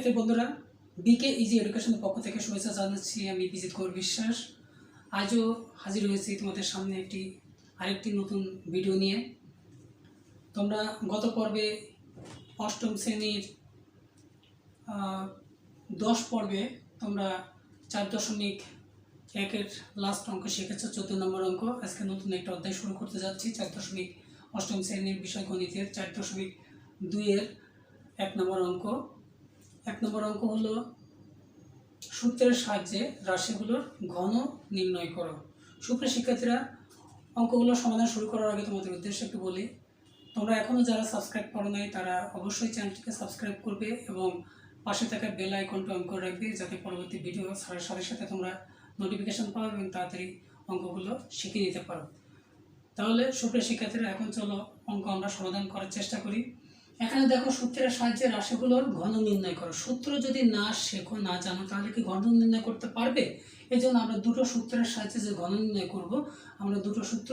শিক্ষার্থী বন্ধুরা, বিকে ইজি এডুকেশনের পক্ষ থেকে শুভেচ্ছা জানাচ্ছি। আমি বিজিত কৌর বিশ্বাস। আজও হাজির হয়েছি তোমাদের সামনে আরেকটি নতুন ভিডিও নিয়ে। তোমরা গত পর্বে অষ্টম শ্রেণীর 10 পর্বে তোমরা 4.1-এর লাস্ট অঙ্ক শিখেছ, 14 নম্বর অঙ্ক। আজকে নতুন একটা অধ্যায় শুরু করতে যাচ্ছি। 4.8 শ্রেণীর বিষয় গণিতের 4.2-এর 1 নম্বর অঙ্ক। 1 নম্বর অঙ্ক হলো সূত্রের সাহায্যে রাশিগুলোর ঘন নির্ণয় করো। সুপ্রিয় শিক্ষার্থীরা, অঙ্কগুলো সমাধান শুরু করার আগে তোমাদের উদ্দেশ্যে একটু বলি, তোমরা এখনও যারা সাবস্ক্রাইব করো নাই তারা অবশ্যই চ্যানেলটিকে সাবস্ক্রাইব করবে এবং পাশে থাকা বেল আইকনটা অন করে রাখবে, যাতে পরবর্তী ভিডিও ছাড়ার সাথে সাথে তোমরা নোটিফিকেশন পাও এবং তাড়াতাড়ি অঙ্কগুলো শিখে নিতে পারো। তাহলে সুপ্রিয় শিক্ষার্থীরা, এখন চলো অঙ্ক আমরা সমাধান করার চেষ্টা করি। এখানে দেখো, সূত্রের সাহায্যে রাশিগুলোর ঘন নির্ণয় করো। সূত্র যদি না শেখো, না জানো, তাহলে কি ঘন নির্ণয় করতে পারবে? এই জন্য আমরা দুটো সূত্রের সাহায্যে যে ঘন নির্ণয় করব, আমরা দুটো সূত্র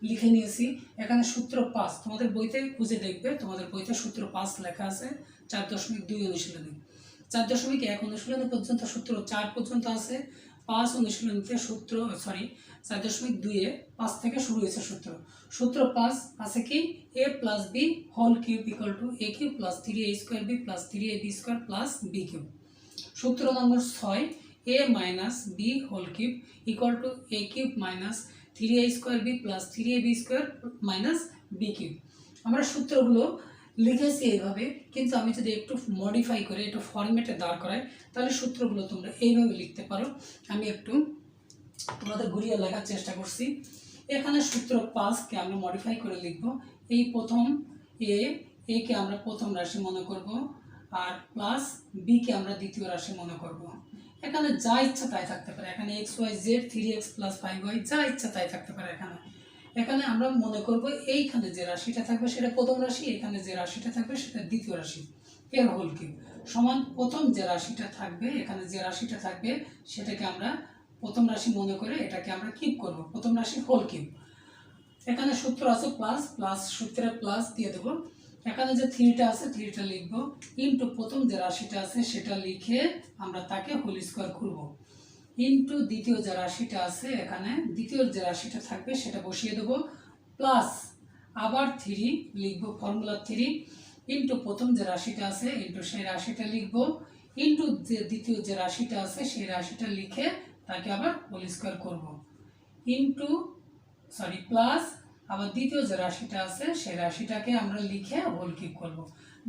লিখে নিয়েছি। এখানে সূত্র 5 তোমাদের বইতে খুঁজে দেখবে, তোমাদের বইতে সূত্র 5 লেখা আছে 4.2 অনুশীলনী। 4.1 অনুশীলনী পর্যন্ত সূত্র 4 পর্যন্ত আছে। 5 অনুশীলনীতে 4.2-এ 5 থেকে শুরু হয়েছে সূত্র 5 আছে কি, a + b whole cube equal to a cube plus 3a² b plus 3ab² plus b cube. সূত্র নম্বর 6, a - b whole cube equal to a cube minus 3a² b plus 3ab² minus b cube. আমরা সূত্রগুলো লিখেছি এইভাবে, কিন্তু আমি যদি একটু মডিফাই করে একটু ফরম্যাটে দাঁড় করাই, তাহলে সূত্রগুলো তোমরা এইভাবে লিখতে পারো। আমি একটু তোমাদের ঘুরিয়ে লেখার চেষ্টা করছি। এখানে সূত্র 5কে আমরা মডিফাই করে লিখব। এই প্রথম এ কে আমরা প্রথম রাশি মনে করব, আর প্লাস বি কে আমরা দ্বিতীয় রাশি মনে করব। এখানে যা ইচ্ছা তাই থাকতে পারে। এখানে x y z 3x + 5y যা ইচ্ছা তাই থাকতে পারে। এখানে আমরা মনে করব এইখানে যে রাশিটা থাকবে সেটা প্রথম রাশি, এখানে যে রাশিটা থাকবে সেটা দ্বিতীয় রাশি, এর হোল কিউব সমান প্রথম যে রাশিটা থাকবে, এখানে যে রাশিটা থাকবে সেটাকে আমরা প্রথম রাশি মনে করে এটাকে আমরা কিউব করব, প্রথম রাশি হোল কিউব। এখানে সূত্র আছে প্লাস, প্লাস সূত্রে প্লাস দিয়ে দেবো। এখানে যে 3টা আছে 3টা লিখবো, ইন্টু প্রথম যে রাশিটা আছে সেটা লিখে আমরা তাকে হোল স্কোয়ার করব, ইন্টু দ্বিতীয় যে রাশিটা আছে, এখানে দ্বিতীয় যে রাশিটা থাকবে সেটা বসিয়ে দেবো, প্লাস আবার 3 লিখবো, ফর্মুলা 3 ইন্টু প্রথম যে রাশিটা আছে ইন্টু সেই রাশিটা লিখবো, ইন্টু যে দ্বিতীয় যে রাশিটা আছে সেই রাশিটা লিখে তাকে আবার হোল স্কোয়ার করব, ইন্টু প্লাস আবার দ্বিতীয় যে রাশিটা আছে সেই রাশিটাকে আমরা লিখে হোল কিউব করব।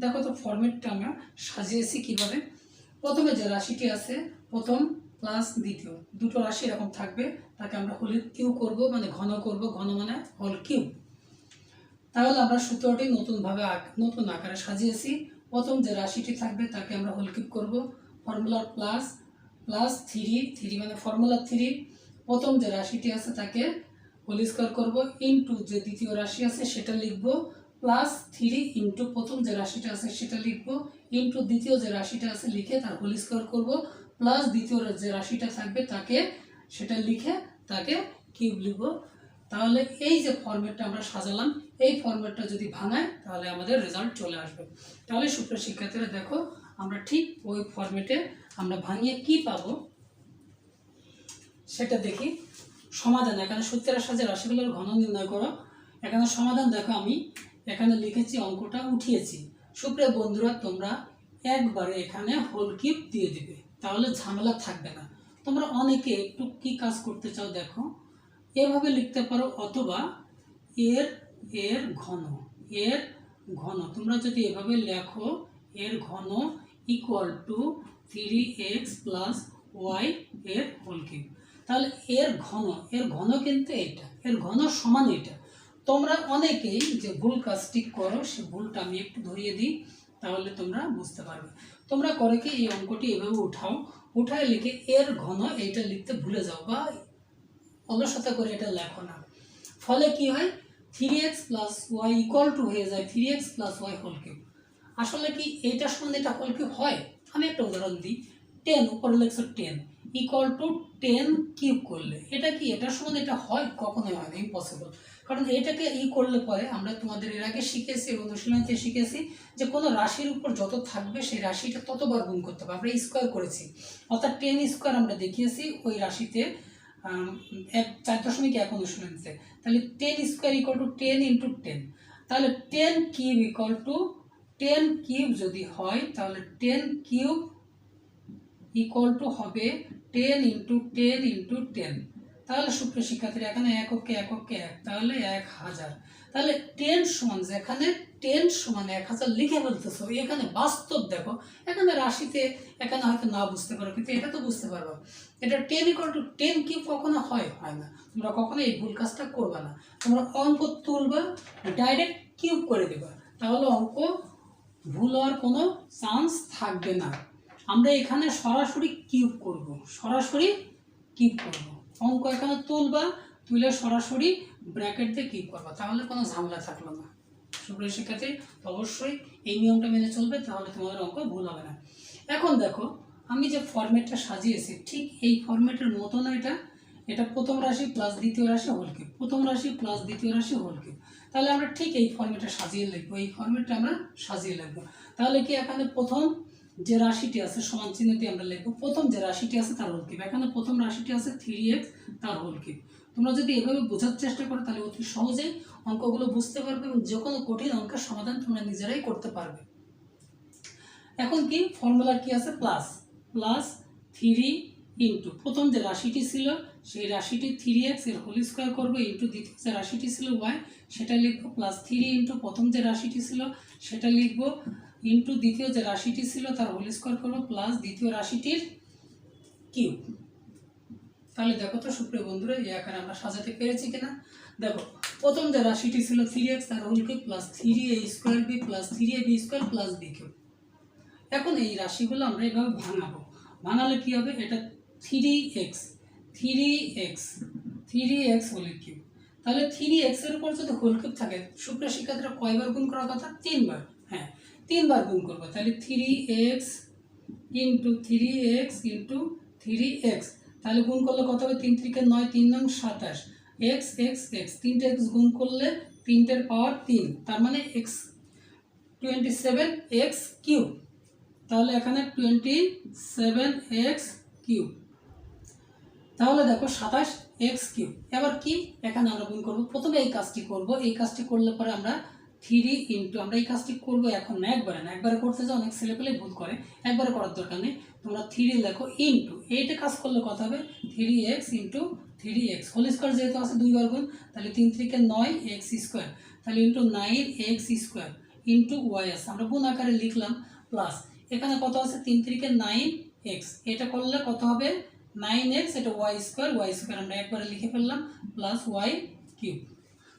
দেখো তো ফরম্যাটটা আমরা সাজিয়েছি কিভাবে। প্রথমে যে রাশিটি আছে প্রথম প্লাস দ্বিতীয়, দুটো রাশি এরকম থাকবে, তাকে আমরা হোল কিউব করব, মানে ঘন করব, ঘন মানে হোল কিউব। তাহলে আমরা সূত্রটি নতুন আকারে সাজিয়েছি। প্রথম যে রাশিটি থাকবে তাকে আমরা হোল কিউব করব, ফর্মুলা প্লাস প্লাস 3 মানে ফর্মুলা 3, প্রথম যে রাশিটি আছে তাকে হোল স্কোয়ার করব, ইন্টু যে দ্বিতীয় রাশি আছে সেটা লিখব, প্লাস 3 ইন্টু প্রথম যে রাশিটা আছে সেটা লিখব, ইন্টু দ্বিতীয় যে রাশিটা আছে লিখে তার হোল স্কোয়ার করব, প্লাস দ্বিতীয় যে রাশিটা থাকবে তাকে সেটা লিখে তাকে কিউব লিখব। তাহলে এই যে ফরম্যাটটা আমরা সাজালাম, এই ফরম্যাটটা যদি ভাঙায় তাহলে আমাদের রেজাল্ট চলে আসবে। তাহলে সুপ্রিয় শিক্ষার্থীরা দেখো, আমরা ঠিক ওই ফরম্যাটে আমরা ভাঙিয়ে কি পাবো সেটা দেখি। সমাধান, এখানে সূত্রের সাহায্যে রাশিগুলোর ঘন নির্ণয় করো। এখানে সমাধান দেখো, আমি এখানে লিখেছি, অঙ্কটা উঠিয়েছি। সুপ্রিয় বন্ধুরা, তোমরা একবারে এখানে হোল কিউব দিয়ে দিবে, তাহলে ঝামেলা থাকবে না। তোমরা অনেকে একটু কি কাজ করতে চাও দেখো, এভাবে লিখতে পারো, অথবা এর ঘন তোমরা যদি এভাবে লেখো, এর ঘন ইকুয়াল টু 3x + y এর হোল কিউব। তাহলে এর ঘন কিন্তু এটা, এর ঘন সমান এটা। তোমরা অনেকেই যে ভুল কাজটি করো, সে ভুলটা আমি একটু ধরিয়ে দিই, তাহলে তোমরা বুঝতে পারবে। তোমরা করে কি, এই অঙ্কটি এভাবে উঠায় লিখে এর ঘন এইটা লিখতে ভুলে যাও বা অলসতা করে এটা লেখো না। ফলে কি হয়, 3x + y ইকুয়াল টু হয়ে যায় 3x + y হোল কিউব। আসলে কি এইটার সমান এটা হোল কিউব হয়? আমি একটা উদাহরণ দিই। 10 উপরে লিখছো 10 ইকুয়াল টু 10 কিউব করলে এটা কি এটার সমান এটা হয়? কখনোই হয় না, ইম্পসিবল। কারণ এটাকে করলে পরে আমরা তোমাদের এর আগে শিখেছি, অনুশীলনীতে শিখেছি যে কোনো রাশির উপর যত থাকবে সেই রাশিটা ততবার গুণ করতে হবে। আমরা স্কোয়ার করেছি, অর্থাৎ 10 স্কোয়ার আমরা দেখিয়েছি ওই রাশিতে 4.1 অনুশীলনীতে। তাহলে 10 স্কোয়ার ইকুয়াল টু 10 ইন্টু 10, তাহলে 10 কিউব ইকুয়াল টু 10 কিউব যদি হয় তাহলে 10 কিউব ইকুয়াল টু হবে 10 ইন্টু 10 ইন্টু 10। তাহলে সুপ্রিয় শিক্ষার্থীরা এখানে এককে এককে এক, তাহলে 1000। তাহলে 10 সমান, যেখানে 10 সমান 1000 লিখে বলতেছো, এখানে বাস্তব দেখো, এখানে রাশিতে এখানে হয়তো না বুঝতে পারো, কিন্তু এটা তো বুঝতে পারবো। এটা 10 ইকুয়াল টু 10 কিউব কখনো হয় না। তোমরা কখনো এই ভুল কাজটা করবে না। তোমরা অঙ্ক তুলবা, ডাইরেক্ট কিউব করে দেবা, তাহলে অঙ্ক ভুল হওয়ার কোনো চান্স থাকবে না। আমরা এখানে সরাসরি কিউব করব, সরাসরি কিউব করব। অঙ্ক এখানে তুলবা, তুলে সরাসরি ব্র্যাকেট দিয়ে কিউব করবা, তাহলে কোনো ঝামেলা থাকলো না। সুপ্রিয় শিক্ষার্থী, অবশ্যই এই নিয়মটা মেনে চলবে, তাহলে তোমাদের অঙ্ক ভুল হবে না। এখন দেখো আমি যে ফরম্যাটটা সাজিয়েছি ঠিক এই ফরম্যাটের মতো না, এটা প্রথম রাশি প্লাস দ্বিতীয় রাশি হোল কিউব, প্রথম রাশি প্লাস দ্বিতীয় রাশি হোল কিউব। তাহলে আমরা ঠিক এই ফরম্যাটটা সাজিয়ে লিখবো, এই ফরম্যাটটা আমরা সাজিয়ে লিখবো। তাহলে কি এখানে প্রথম যে রাশিটি আছে সমান চিহ্ন দিয়ে আমরা লিখবো প্রথম যে রাশিটি আছে তার হোল কিউব। এখানে প্রথম রাশিটি আছে 3x, তার হোল কিউব। তোমরা যদি এভাবে বোঝার চেষ্টা করো তাহলে অতি সহজেই অঙ্কগুলো বুঝতে পারবে এবং যে কোনো কঠিন অঙ্কের সমাধান তোমরা নিজেরাই করতে পারবে। এখন কি ফর্মুলা কি আছে? প্লাস 3 ইন্টু প্রথম যে রাশিটি ছিল সেই রাশিটি 3x এর হোল স্কোয়ার করবো, ইন্টু দ্বিতীয় যে রাশিটি ছিল y সেটা লিখবো, প্লাস 3 ইন্টু প্রথম যে রাশিটি ছিল সেটা লিখবো, ইন্টু দ্বিতীয় যে রাশিটি ছিল তার হোল স্কোয়ার করবো, প্লাস দ্বিতীয় রাশিটির কিউব। তাহলে দেখো তো সুপ্রিয় বন্ধুরা এই আকারে আমরা সাজাতে পেরেছি কিনা। দেখো প্রথম যে রাশিটি ছিল 3x তার whole cube, plus 3a square b plus 3ab square plus b cube. এখন এই রাশিগুলো আমরা এভাবে ভাঙাবো, ভাঙালে কি হবে? এটা 3x হোল কিউব। তাহলে 3x এর উপর যদি হোল কিউব থাকে সুপ্রিয় শিক্ষার্থীরা কয়বার গুণ করার কথা? 3 বার। হ্যাঁ 3 বার গুণ করবো, তাহলে 3x ইন্টু 3x, তাহলে গুণ করলে কত হবে? 3 3 9, 3 9 27, x x x, 3টে x গুণ করলে 3টের পাওয়ার 3, তার মানে x 27x কিউব। তাহলে এখানে 27x কিউব। তাহলে দেখো 27x কিউব। এবার কি এখানে আমরা গুণ করব, প্রথমে এই কাজটি করব, এই কাজটি করলে পরে আমরা 3 ইন্টু, আমরা এই কাজটি করব এখন না একবারে না, একবারে করতে যাও অনেক ছেলেপেলে ভুল করে, একবারে করার দরকার নেই। তোমরা 3 লেখো ইন্টু, এইটা কাজ করলে কত হবে? 3x into 3x whole square যেহেতু আছে 2 বার গুণ, তাহলে 3 3 9x স্কোয়ার, তাহলে into 9x square into y আছে, আমরা গুণ আকারে লিখলাম, প্লাস এখানে কত আছে? 3 3 9x, এটা করলে কত হবে? 9x, এটা y স্কোয়ার আমরা একবারে লিখে ফেললাম, প্লাস y কিউব।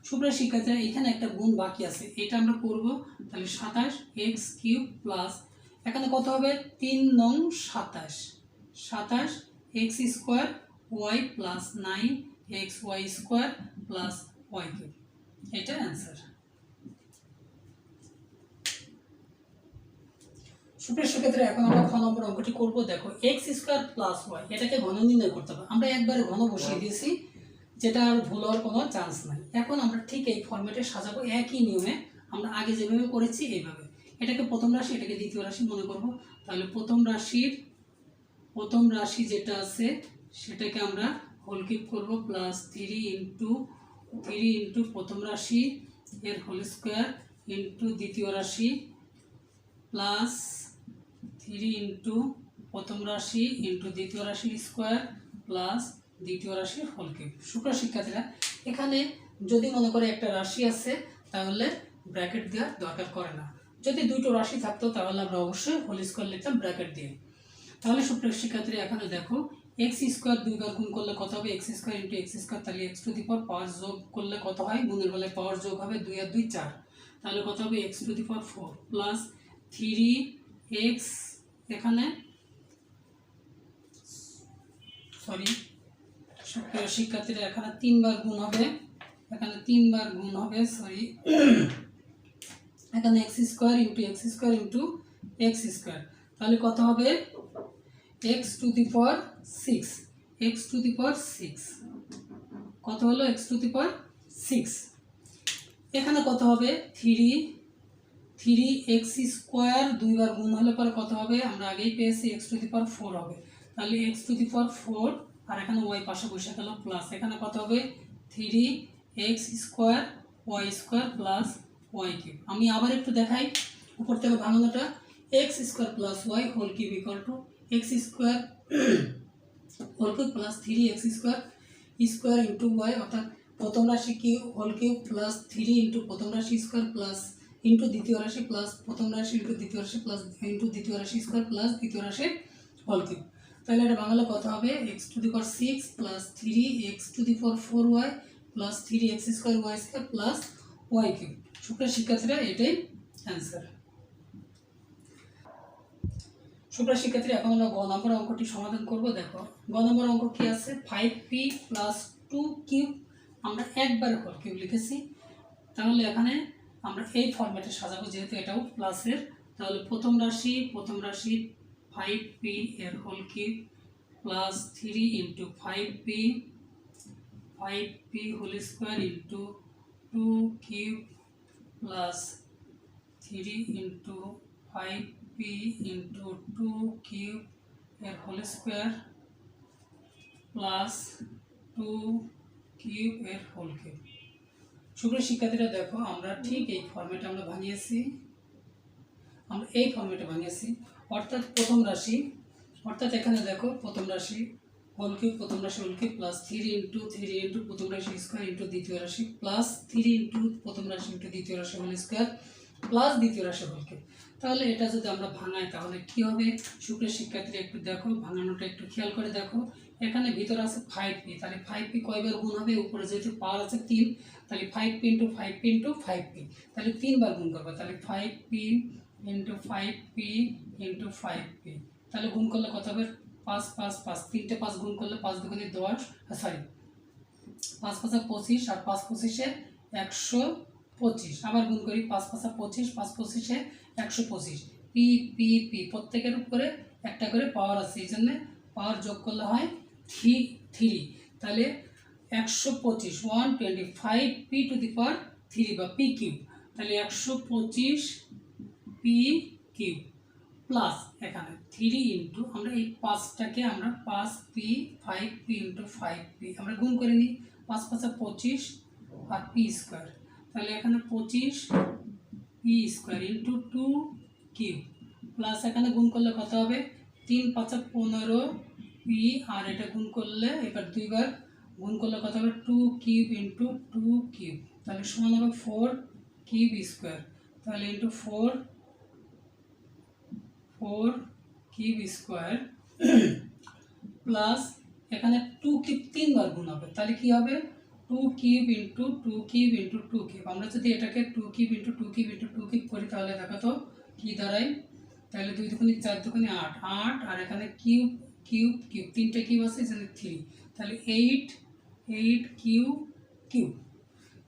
সুপ্রিয় শিক্ষার্থীরা এখানে একটা গুণ বাকি আছে, এটা আমরা করব, তাহলে 27x কিউব প্লাস এখানে কত হবে? 3 9 27x square y plus 9xy square plus y cube. এটা অ্যান্সার। সুপ্রিয় শিক্ষার্থীরা এখন আমরা খ নম্বর অঙ্কটি করব। দেখো x স্কোয়ার প্লাস ওয়াই, এটাকে ঘন নির্ণয় করতে হবে। আমরা একবারে ঘন বসিয়ে দিয়েছি, যেটা আর ভুল হওয়ার কোনো চান্স নাই। এখন আমরা ঠিক এই ফরম্যাটে সাজাবো, একই নিয়মে আমরা আগে যেভাবে করেছি এইভাবে। এটাকে প্রথম রাশি, এটাকে দ্বিতীয় রাশি মনে করব। তাহলে প্রথম রাশি যেটা আছে সেটাকে আমরা হোল কিউব করব, প্লাস 3 ইন্টু প্রথম রাশি এর হোল স্কোয়ার ইন্টু দ্বিতীয় রাশি, প্লাস 3 ইন্টু প্রথম রাশি ইন্টু দ্বিতীয় রাশির স্কোয়ার প্লাস দ্বিতীয় রাশির হোল কিউব। সুপ্রিয় শিক্ষার্থীরা এখানে যদি মনে করে একটা রাশি আছে তাহলে ব্র্যাকেট দেওয়ার দরকার করে না, যদি দুটো রাশি থাকতো তাহলে আমরা অবশ্যই হোল স্কোয়ার লিখতাম ব্র্যাকেট দিয়ে। তাহলে সুপ্রিয় শিক্ষার্থীরা এখানে দেখো x স্কোয়ার 2 বার গুণ করলে কত হবে? x square into x square, তাহলে x টু দি পাওয়ার পাওয়ার যোগ করলে কত হয়? গুণের বেলায় পাওয়ার যোগ হবে, 2 আর 2 4, তাহলে কত হবে? x two the power 4 plus 3x, এখানে সুপ্রিয় শিক্ষার্থীরা এখানে 3 বার গুণ হবে, এখানে 3 বার গুণ হবে, এখানে x square into x square into x square, তাহলে কত হবে? X to the power 6, x to the power 6 কত হলো এক্স টু দি পাওয়ার 6। এখানে কত হবে 3x স্কোয়ার দুইবার গুণ হলে পরে কত হবে আমরা আগেই পেয়েছি এক্স টু দি পাওয়ার 4 হবে, তাহলে এক্স টু দি পাওয়ার 4 আর এখানে ওয়াই পাশে বসে গেল প্লাস, এখানে কত হবে 3x square Y square plus Y cube. আমি আবার একটু দেখাই উপর থেকে ভাঙানোটা, x square plus y whole cube equal to x square whole cube plus 3x square square into y, অর্থাৎ প্রথম রাশি cube whole cube plus 3 into প্রথম রাশি স্কোয়ার প্লাস ইন্টু দ্বিতীয় রাশি প্লাস প্রথম রাশি ইন্টু দ্বিতীয় রাশি প্লাস ইন্টু দ্বিতীয় রাশি স্কোয়ার প্লাস দ্বিতীয় রাশি হোল কিউব। তাহলে এটা বাংলা কত হবে x to the power 6 plus 3x to the power 4y plus 3x square Y square plus Y cube. সুপ্রিয় শিক্ষার্থীরা এটাই অ্যান্সার। সুপ্রিয় শিক্ষার্থীরা এখন আমরা গ নম্বর অঙ্কটি সমাধান করব। দেখো গ নম্বর অঙ্ক কি আছে 5p প্লাস 2 কিউব, আমরা একবার হোল কিউব লিখেছি, তাহলে এখানে আমরা এই ফরম্যাটে সাজাবো যেহেতু এটাও প্লাসের। তাহলে প্রথম রাশি 5p এর whole cube plus 3 into 5p whole square into 2 cube plus 3 into 5p into 2 cube এর হোল স্কোয়ার প্লাস 2 কিউব এর হোল কিউব। সুপ্রিয় শিক্ষার্থীরা দেখো আমরা ঠিক এই ফরম্যাটে আমরা ভাঙিয়েছি, আমরা এই ফরম্যাটে ভাঙিয়েছি, অর্থাৎ প্রথম রাশি, অর্থাৎ এখানে দেখো প্রথম রাশি হোল কিউব প্রথম রাশি হোল কিউব প্লাস 3 ইন্টু প্রথম রাশি স্কোয়ার ইন্টু দ্বিতীয় রাশি প্লাস 3 ইন্টু প্রথম রাশি ইন্টু দ্বিতীয় রাশি হোল স্কোয়ার প্লাস দ্বিতীয় রাশি হোল কিউব। তাহলে এটা যদি আমরা ভাঙাই তাহলে কি হবে সুপ্রিয় শিক্ষার্থীরা একটু দেখো ভাঙানোটা একটু খেয়াল করে দেখো, এখানে ভিতরে আছে 5p, তাহলে 5p কয়বার গুণ হবে, উপরে যেহেতু পাওয়ার আছে 3, তাহলে 5p into 5p into 5p, তাহলে 3 বার গুণ করবে, তাহলে 5p into 5p into 5p, তাহলে গুণ করলে কত হবে 5 5 5, 3টে 5 গুণ করলে 5 দুগুণে 10, সরি 5 5 25 আর 5 25 125, আবার গুণ করি 5 5 25 5 25 125, পি পি পি প্রত্যেকের উপরে একটা করে পাওয়ার আছে, এই জন্য পাওয়ার যোগ করলে হয় 3, তাহলে 125 125 পি টু দি পাওয়ার 3 বা পি কিউব, তাহলে 125 পি কিউব প্লাস এখানে 3 ইন্টু আমরা এই 5টাকে আমরা 5p 5p ইন্টু 5p আমরা গুণ করে নিই, 5 5 25 আর p স্কোয়ার, তাহলে এখানে 25 p square into 2 cube plus এখানে গুণ করলে কত হবে 3 5 15 p, আর এটা গুণ করলে এবার দুইবার গুণ করলে কত হবে 2 কিউব ইন্টু 2 কিউব, তাহলে সমান হবে 4 কিউব স্কোয়ার, তাহলে ইন্টু 4 কিউব স্কোয়ার প্লাস এখানে 2 কিউব 3 বার গুণ হবে, তাহলে কি হবে 2 cube into 2 cube into 2 cube. আমরা যদি এটাকে 2 cube into 2 cube into 2 cube করি তাহলে দেখো তো কি দাঁড়ায়, তাহলে 2 দুগুণে 4 দুগুণে 8 8, আর এখানে কিউব কিউব কিউব 3টে কিউব আছে এখানে 3, তাহলে 8 কিউব কিউব,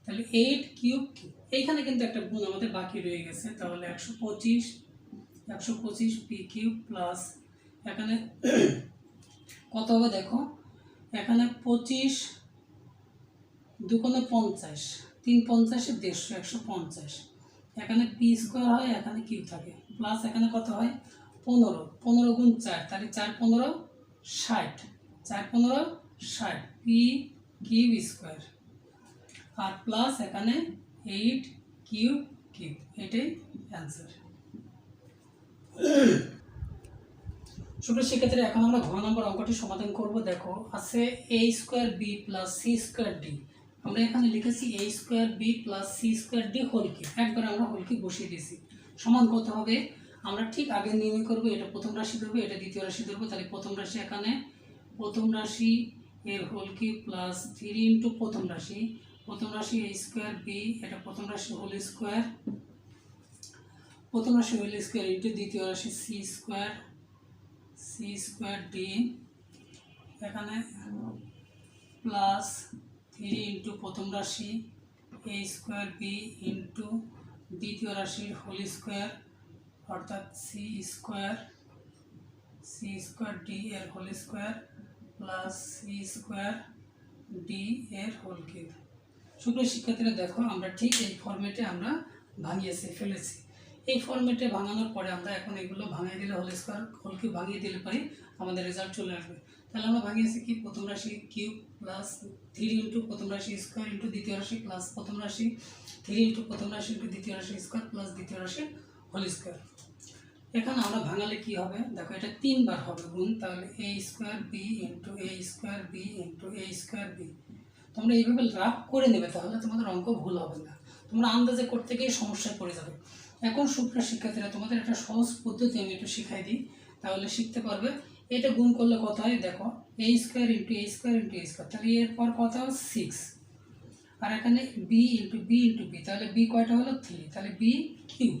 তাহলে 8 কিউব কিউব। এইখানে কিন্তু একটা গুণ আমাদের বাকি রয়ে গেছে, তাহলে 125 পি কিউব প্লাস এখানে কত হবে দেখো, এখানে 25 দুগুণে 50 3 50 150 150, এখানে পি স্কোয়ার হয় এখানে কিউব থাকে প্লাস এখানে কত হয় 15 গুণ 4, তাহলে 4 15 60, 4 15 60 পি কিউব স্কোয়ার আর প্লাস এখানে 8 কিউব কিউব, এটাই অ্যান্সার। সুপ্রিয় শিক্ষার্থীরা এখন আমরা ঘ নম্বর অঙ্কটি সমাধান করব। দেখো আছে a square B plus C square D, আমরা এখানে লিখেছি a square B plus C square D whole cube, একবার আমরা হোল কিউব বসিয়ে দিয়েছি, সমান কত হবে আমরা ঠিক আগে নির্ণয় করব, এটা প্রথম রাশি ধরবো এটা দ্বিতীয় রাশি ধরবো, তাহলে প্রথম রাশি এখানে প্রথম রাশি এর হোল কিউব প্লাস 3 ইন্টু প্রথম রাশি a স্কোয়ার বি, এটা প্রথম রাশি হোল স্কোয়ার ইন্টু দ্বিতীয় রাশি সি স্কোয়ার ডি, এখানে প্লাস 3 ইন্টু প্রথম রাশি এ স্কোয়ার বি ইন্টু দ্বিতীয় রাশির হোল স্কোয়ার অর্থাৎ সি সি স্কোয়ার ডি এর whole square plus C square D এর হোল কিউব। সুপ্রিয় শিক্ষার্থীরা দেখো আমরা ঠিক এই ফরম্যাটে আমরা ভাঙিয়েছি ফেলেছি। এই ফরম্যাটে ভাঙানোর পরে আমরা এখন এগুলো ভাঙিয়ে দিলে হোল স্কোয়ার হোল কিউব ভাঙিয়ে দিলে পরে আমাদের রেজাল্ট চলে আসবে। তাহলে আমরা ভাঙিয়েছি কি প্রথম রাশি কিউব প্লাস 3 ইন্টু প্রথম রাশি স্কোয়ার ইন্টু দ্বিতীয় রাশি প্লাস প্রথম রাশি 3 ইন্টু প্রথম রাশি ইন্টু দ্বিতীয় রাশি স্কোয়ার প্লাস দ্বিতীয় রাশি হোল স্কোয়ার। এখানে আমরা ভাঙালে কি হবে দেখো, এটা 3 বার হবে গুণ, তাহলে a square B into a square B into a square B. তোমরা এইভাবে রাফ করে নেবে, তাহলে তোমাদের অঙ্ক ভুল হবে না। তোমরা আন্দাজে করতে গিয়ে সমস্যায় পড়ে যাবে। এখন সুপ্রিয় শিক্ষার্থীরা তোমাদের একটা সহজ পদ্ধতি আমি একটু শিখাই দিই, তাহলে শিখতে পারবে। এটা গুণ করলে কত হয় দেখো, a square into a square into a square, তাহলে এরপর কত হয় 6, আর এখানে b into b into b, তাহলে b কয়টা হলো 3, তাহলে b কিউব।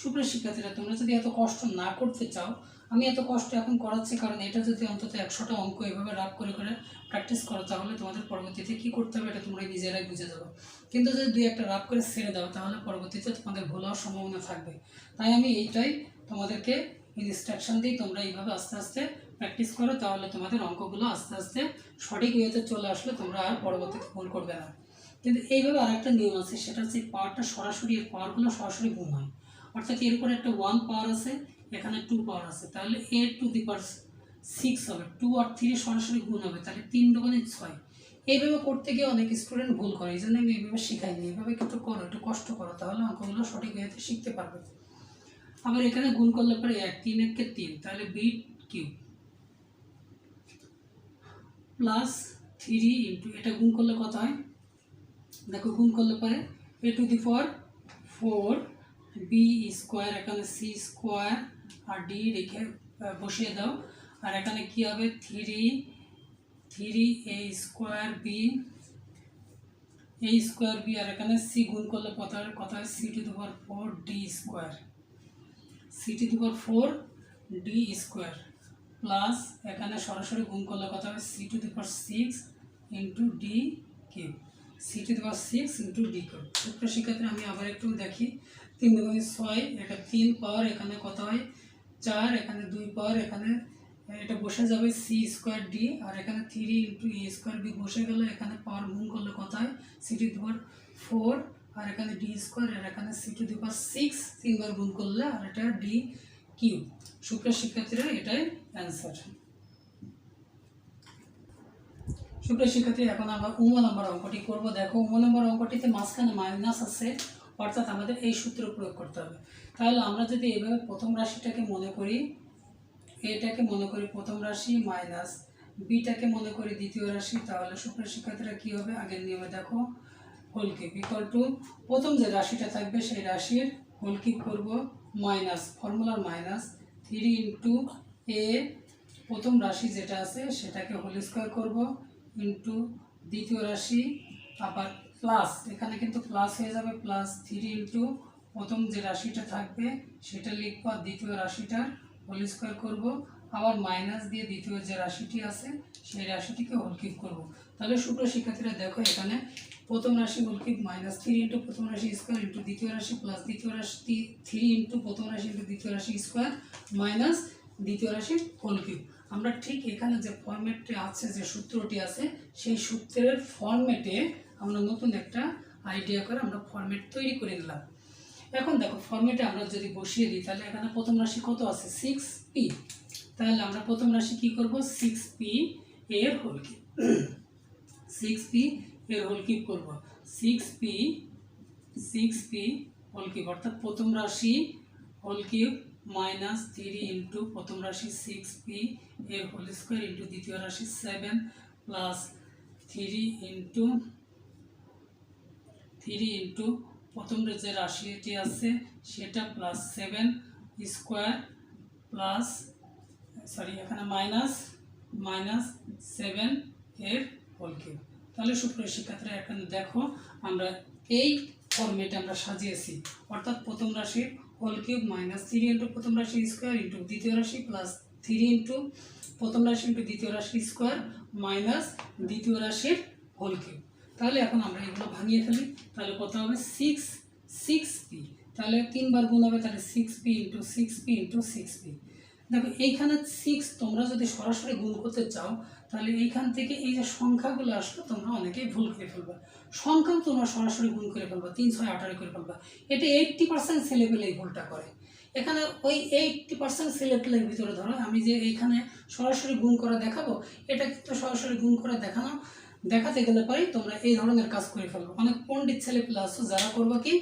সুপ্রিয় শিক্ষার্থীরা তোমরা যদি এত কষ্ট না করতে চাও, আমি এত কষ্ট এখন করাচ্ছি কারণ এটা যদি অন্তত 100টা অঙ্ক এভাবে রাফ করে করে প্র্যাকটিস করো, তাহলে তোমাদের পরবর্তীতে কী করতে হবে এটা তোমরা নিজেরাই বুঝে যাবে। কিন্তু যদি 2-1টা রাফ করে ছেড়ে দাও, তাহলে পরবর্তীতে তোমাদের ভুল হওয়ার সম্ভাবনা থাকবে। তাই আমি এইটাই তোমাদেরকে ইনস্ট্রাকশন দিই, তোমরা এইভাবে আস্তে আস্তে প্র্যাকটিস করো, তাহলে তোমাদের অঙ্কগুলো আস্তে আস্তে সঠিক ওয়েতে চলে আসলে তোমরা আর পরবর্তীতে ভুল করবে না। কিন্তু এইভাবে আরেকটা নিয়ম আছে, সেটা হচ্ছে পাওয়ারটা সরাসরি, এর পাওয়ারগুলো সরাসরি গুণ হয়। অর্থাৎ এর উপরে একটা 1 পাওয়ার আছে, এখানে 2 পাওয়ার আছে, তাহলে a টু দি পাওয়ার 6 হবে, 2 আর 3 সরাসরি গুণ হবে, তাহলে 3 দুগুণে 6। এইভাবে করতে গিয়ে অনেক স্টুডেন্ট ভুল করে, এই জন্য আমি এইভাবে শেখাইনি। এইভাবে একটু করো, একটু কষ্ট করো, তাহলে অঙ্কগুলো সঠিক ওয়েতে শিখতে পারবে। আবার এখানে গুণ করলে পরে 1 3 1 3, তাহলে b কিউব প্লাস 3 ইন্টু, এটা গুণ করলে কত হয় দেখো, গুণ করলে পরে a to the power 4 B square, এখানে সি স্কোয়ার আর ডি রেখে বসিয়ে দাও, আর এখানে কি হবে 3 এ স্কোয়ার বি আর এখানে সি গুণ করলে কত হয় C to the power 4 D square, C to the power 4 D square plus এখানে সরাসরি গুণ করলে কত হবে C to the power 6 into D cube, C to the power 6 into D cube. সুপ্রিয় শিক্ষার্থী আমি আবার একটু দেখি, 3 দুগুণে 6, এটা 3 পাওয়ার, এখানে কত হয় 4, এখানে 2 পাওয়ার, এখানে এটা বসে যাবে সি স্কোয়ার ডি, আর এখানে 3 ইন্টু এ স্কোয়ার বি বসে গেল, এখানে পাওয়ার গুণ করলে কত হয় সি টু দি পাওয়ার 4, আর এখানে ডি স্কোয়ার, আর এখানে সি টু দি পাওয়ার 6 3বার গুণ করলে, আর এটা ডি কিউব। সুপ্রিয় শিক্ষার্থীরা এটাই অ্যান্সার। সুপ্রিয় শিক্ষার্থী এখন আমরা উম নম্বর অঙ্কটি করব। দেখো উম নম্বর অঙ্কটিতে মাঝখানে মাইনাস আছে, অর্থাৎ আমাদের এই সূত্র প্রয়োগ করতে হবে। তাহলে আমরা যদি এইভাবে প্রথম রাশিটাকে মনে করি, এটাকে মনে করি প্রথম রাশি মাইনাস বিটাকে মনে করি দ্বিতীয় রাশি, তাহলে সুপ্রিয় শিক্ষার্থীরা কী হবে আগের নিয়মে দেখো, হোল কিউব ইকুয়াল টু প্রথম যে রাশিটা থাকবে সেই রাশির হোল কিউব করব, মাইনাস ফর্মুলার মাইনাস 3 ইন্টু এ প্রথম রাশি যেটা আছে সেটাকে হোল স্কোয়ার করব ইন্টু দ্বিতীয় রাশি, আবার প্লাস এখানে কিন্তু প্লাস হয়ে যাবে, প্লাস 3 ইন্টু প্রথম যে রাশিটা থাকবে সেটা লিখব, আর দ্বিতীয় রাশিটার হোল স্কোয়ার করব, আবার মাইনাস দিয়ে দ্বিতীয় যে রাশিটি আছে সেই রাশিটিকে হোল কিউব করব। তাহলে সুপ্রিয় শিক্ষার্থীরা দেখো এখানে প্রথম রাশি হোল কিউব মাইনাস 3 ইন্টু প্রথম রাশি স্কোয়ার ইন্টু দ্বিতীয় রাশি প্লাস দ্বিতীয় রাশি 3 ইন্টু প্রথম রাশি ইন্টু দ্বিতীয় রাশি স্কোয়ার মাইনাস দ্বিতীয় রাশি হোল কিউব। আমরা ঠিক এখানে যে ফরম্যাটটি আছে, যে সূত্রটি আছে, সেই সূত্রের ফরম্যাটে আমরা নতুন একটা আইডিয়া করে আমরা ফরম্যাট তৈরি করে নিলাম। এখন দেখো ফরম্যাটে আমরা যদি বসিয়ে দিই, তাহলে এখানে প্রথম রাশি কত আছে 6p, তাহলে আমরা প্রথম রাশি কি করব 6p এর হোল কিউব, 6p এর হোল কিউব করব, 6p হোল কিউব, অর্থাৎ প্রথম রাশি হোল কিউব মাইনাস 3 ইন্টু প্রথম রাশি 6p এর হোল স্কোয়ার ইন্টু দ্বিতীয় রাশি 7 প্লাস 3 ইন্টু প্রথম যে রাশিটি আছে সেটা প্লাস 7 স্কোয়ার প্লাস এখানে মাইনাস 7 এর হোল কিউব। তাহলে সুপ্রিয় শিক্ষার্থীরা এখানে দেখো আমরা এই ফরম্যাটে আমরা সাজিয়েছি, অর্থাৎ প্রথম রাশির হোল কিউব মাইনাস 3 ইন্টু প্রথম রাশি স্কোয়ার ইন্টু দ্বিতীয় রাশি প্লাস 3 ইন্টু প্রথম রাশি ইন্টু দ্বিতীয় রাশি স্কোয়ার মাইনাস দ্বিতীয় রাশির হোল কিউব। তাহলে এখন আমরা এগুলো ভাঙিয়ে ফেলি, তাহলে কত হবে 6p, তাহলে 3 বার গুণ হবে, তাহলে 6p into 6p into 6p, দেখো এইখানে 6 তোমরা যদি সরাসরি গুণ করতে চাও তাহলে এইখান থেকে এই যে সংখ্যাগুলো আসলো তোমরা অনেকেই ভুল করে ফেলবা। সংখ্যাও তোমরা সরাসরি গুণ করে ফেলবা, 3 6 18 করে ফেলবা। এটা 80% ছেলেপেলে এই ভুলটা করে। এখানে ওই 80% ছেলেপেলের ভিতরে ধরো আমি যে এইখানে সরাসরি গুণ করা দেখাবো, এটা কিন্তু সরাসরি গুণ করা দেখাতে গেলে পরেই তোমরা এই ধরনের কাজ করে ফেলবো। অনেক পণ্ডিত ছেলেপেলে আসো যারা করবো কি,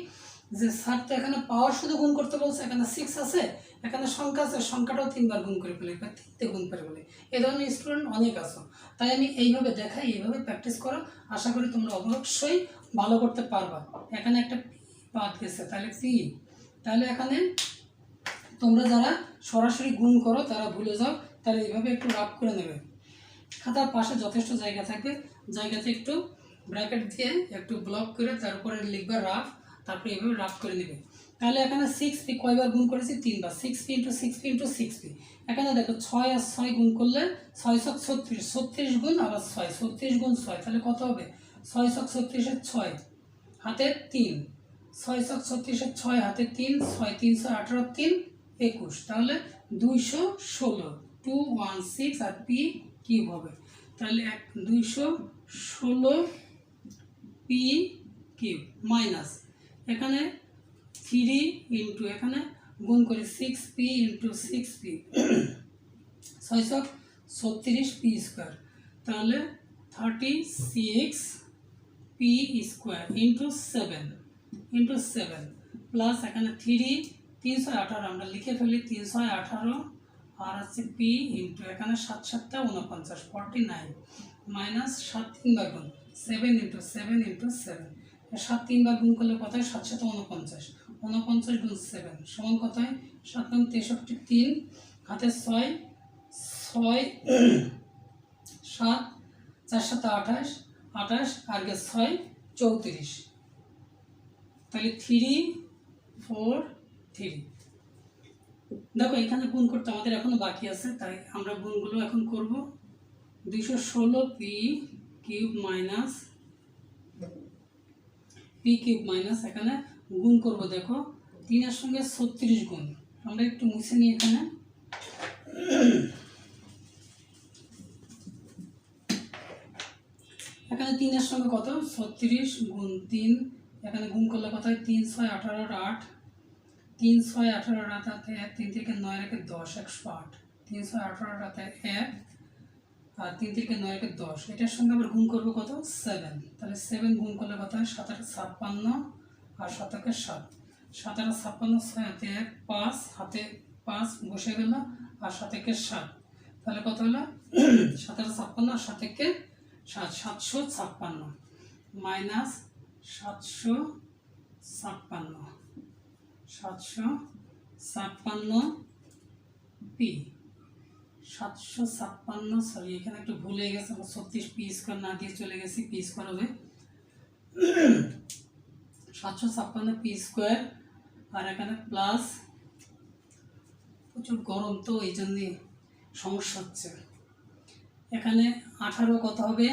যে স্যার তো এখানে পাওয়ার শুধু গুণ করতে বলছে, এখানে 6 আছে, এখানে সংখ্যা আছে, সংখ্যাটাও 3 বার গুণ করে ফেলে বা 3তে গুণ করে ফেলে। এই ধরনের স্টুডেন্ট অনেক আছো। তাই আমি এইভাবে দেখাই, এইভাবে প্র্যাকটিস করো, আশা করি তোমরা অবশ্যই ভালো করতে পারবা। এখানে একটা বাদ গেছে, তাহলে পি, তাহলে এখানে তোমরা যারা সরাসরি গুণ করো তারা ভুলে যাও, তাহলে এইভাবে একটু রাফ করে নেবে। খাতার পাশে যথেষ্ট জায়গা থাকবে, জায়গাতে একটু ব্র্যাকেট দিয়ে একটু ব্লক করে তারপরে লিখবে রাফ, তারপরে এইভাবে রাফ করে নেবে। তাহলে এখানে 6p কয়বার গুণ করেছি, 3 বার। 6p into 6p into 6p। এখানে দেখো 6 আর 6 গুণ করলে 6 ছক 36, 36 গুণ আবার 6, 36 গুণ 6, তাহলে কত হবে? 6 ছক 36 6 হাতে 3, 6 ছক 36 6 হাতে 3, 6 3 6 18 3 21, তাহলে 216, 216 আর p কিউব হবে। তাহলে 216 p কিউব মাইনাস এখানে 3 ইন্টু এখানে গুণ করে 6p ইন্টু 6p, 6 ছক 36 p স্কোয়ার, তাহলে 36p স্কোয়ার ইন্টু 7 প্লাস এখানে 3 3 6 18 আমরা লিখে ফেলি, 3 6 18 আর আছে p ইন্টু এখানে 7 7 49 49 মাইনাস 7 3 বার গুণ 7 ইন্টু 7 ইন্টু 7, 7 3 বার গুণ করলে কত হয়? 7 7 49, 49 গুণ 7 সমান কত হয়? 7 9 63, 3 হাতে 6 6 7 4 7 28 28 আর গে 6 34, তাহলে 3 4 3। দেখো এখানে গুণ করতে আমাদের এখনো বাকি আছে, তাই আমরা গুণগুলো এখন করব। 216p cube minus p cube minus এখানে গুণ করব। দেখো 3 এর সঙ্গে 36 গুণ, আমরা একটু মুছে নিই। এখানে 3 এর সঙ্গে কত? 36 গুণ 3, এখানে গুণ করলে কত হয়? 3 6 18 8, 3 6 18 রাতাতে 1, 3 থেকে 9 রেখে 10 108, 3 6 18 রাতে 1 আর 3 থেকে 9 রেখে 10, এটার সঙ্গে আবার গুণ করবো কত? 7, তাহলে 7 গুণ করলে কত হয়? 7 8 56 আর 7 1 7, 7 8 56, 6 হাতে 1 5 হাতে 5 বসে গেল আর 7 1 7, তাহলে কত হলো? 7 8 56 আর 7 1 7, 756 মাইনাস 756 পি 756, সরি এখানে একটু ভুল হয়ে গেছে, 36 পি স্কোয়ার না দিয়ে চলে গেছি, পি স্কোয়ার হবে 756 পি স্কোয়ার। আর এখানে প্লাস, প্রচুর গরম তো এই জন্যে সমস্যা হচ্ছে। এখানে 18 কত হবে?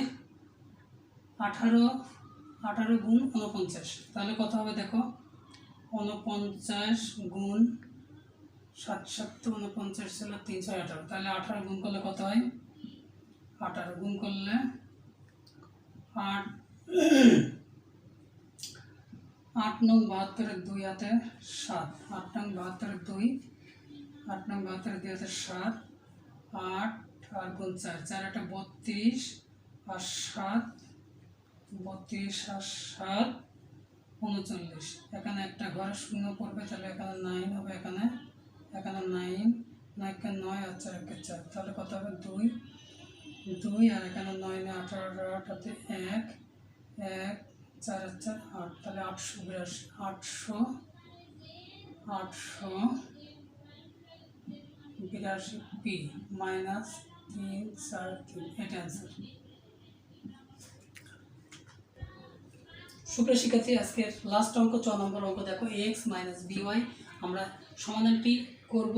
18 গুণ 49, তাহলে কত হবে? দেখো 49 গুণ 7 7 49 ছিল 3 6 18, তাহলে 18 গুণ করলে কত হয়? 18 গুণ করলে 8 8 9 72 2 হাতে 7, 8 9 72 2, 8 9 72 2 হাতে 7, 8 আর গুণ 4 4 একটা 32 আর 7 32 আর 7 39, এখানে একটা ঘরে শূন্য পড়বে, তাহলে এখানে 9 হবে, এখানে 9 9 কে 9 আর 4 কে 4, তাহলে কত হবে? 2 2 আর এখানে 9 18 8 হাতে 1 1 4 4 8, তাহলে 882 পি মাইনাস 3 4 3, এটা অ্যান্সার। সুপ্রিয় শিক্ষার্থী, আজকের লাস্ট অঙ্ক 6 নম্বর অঙ্ক দেখো, ax মাইনাস বিওয়াই। আমরা সমাধানটি করব।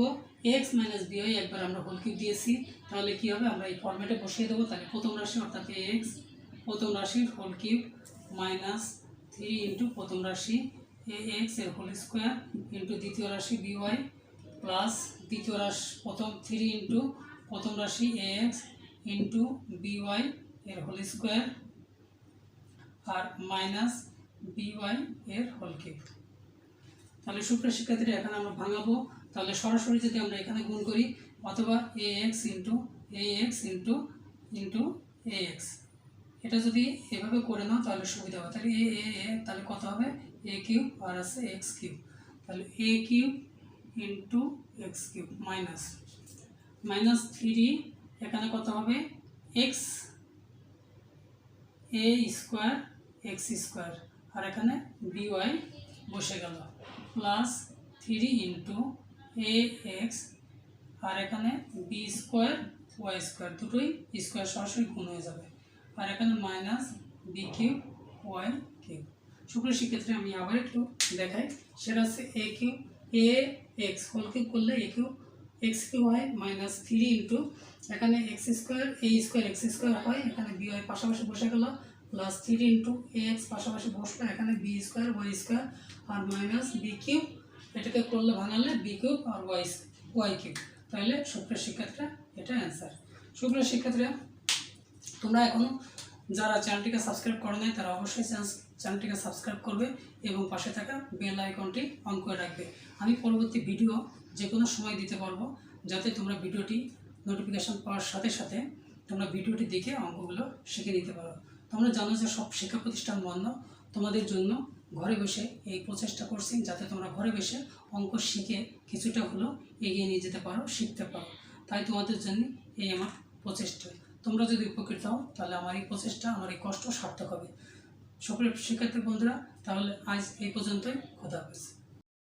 ax মাইনাস বিওয়াই একবার আমরা হোল কিউব দিয়েছি, তাহলে কি হবে? আমরা এই ফর্মেটে বসিয়ে দেবো। তাহলে প্রথম রাশি অর্থাৎ ax, প্রথম রাশির হোল কিউব মাইনাস 3 ইন্টু প্রথম রাশি ax এর হোল স্কোয়ার ইন্টু দ্বিতীয় রাশি বিওয়াই প্লাস দ্বিতীয় রাশি প্রথম 3 ইন্টু প্রথম রাশি ax ইন্টু by এর হোল স্কোয়ার আর মাইনাস by এর হোল কিউব। তাহলে সুপ্রিয় শিক্ষার্থীরা এখানে আমরা ভাঙাবো, তাহলে সরাসরি যদি আমরা এখানে গুণ করি অথবা ax ইন্টু ax, এটা যদি এভাবে করে নাও তাহলে সুবিধা হবে। তাহলে তাহলে কত হবে a কিউব আর আছে x কিউব, তাহলে a cube into x cube minus 3 এখানে কত হবে x a square x square আর এখানে by বসে গেল প্লাস 3 ইন্টু ax আর এখানে b স্কোয়ার y স্কোয়ার, দুটোই স্কোয়ার সরাসরি গুণ হয়ে যাবে আর এখানে minus b cube y cube. সুপ্রিয় শিক্ষার্থী আমি আবার একটু দেখাই, সেটা হচ্ছে a cube ax whole cube করলে a কিউব x কিউব হয় মাইনাস 3 ইন্টু এখানে x square a square x square হয়, এখানে by পাশাপাশি বসে গেল প্লাস 3 ইন্টু ax পাশাপাশি বসলো, এখানে b স্কোয়ার y স্কোয়ার আর মাইনাস b কিউব, এটাকে করলে ভাঙালে b কিউব আর y কিউব। তাহলে সুপ্রিয় শিক্ষার্থীরা এটা অ্যান্সার। সুপ্রিয় শিক্ষার্থীরা তোমরা এখনও যারা চ্যানেলটিকে সাবস্ক্রাইব করো নাই তারা অবশ্যই চ্যানেলটিকে সাবস্ক্রাইব করবে এবং পাশে থাকা বেল আইকনটি অন করে রাখবে। আমি পরবর্তী ভিডিও যে কোনো সময় দিতে পারবো, যাতে তোমরা ভিডিওটি নোটিফিকেশান পাওয়ার সাথে সাথে তোমরা ভিডিওটি দেখে অঙ্কগুলো শিখে নিতে পারো। তোমরা জানো যে সব শিক্ষা প্রতিষ্ঠান বন্ধ, তোমাদের জন্য ঘরে বসে এই প্রচেষ্টা করছি যাতে তোমরা ঘরে বসে অঙ্ক শিখে কিছুটা হলেও এগিয়ে নিয়ে যেতে পারো, শিখতে পারো। তাই তোমাদের জন্য এই আমার প্রচেষ্টা। তোমরা যদি উপকৃত হও তাহলে আমার এই প্রচেষ্টা, আমার এই কষ্ট সার্থক হবে। সকল শিক্ষার্থী বন্ধুরা, তাহলে আজ এই পর্যন্তই, খোদা হাফেজ।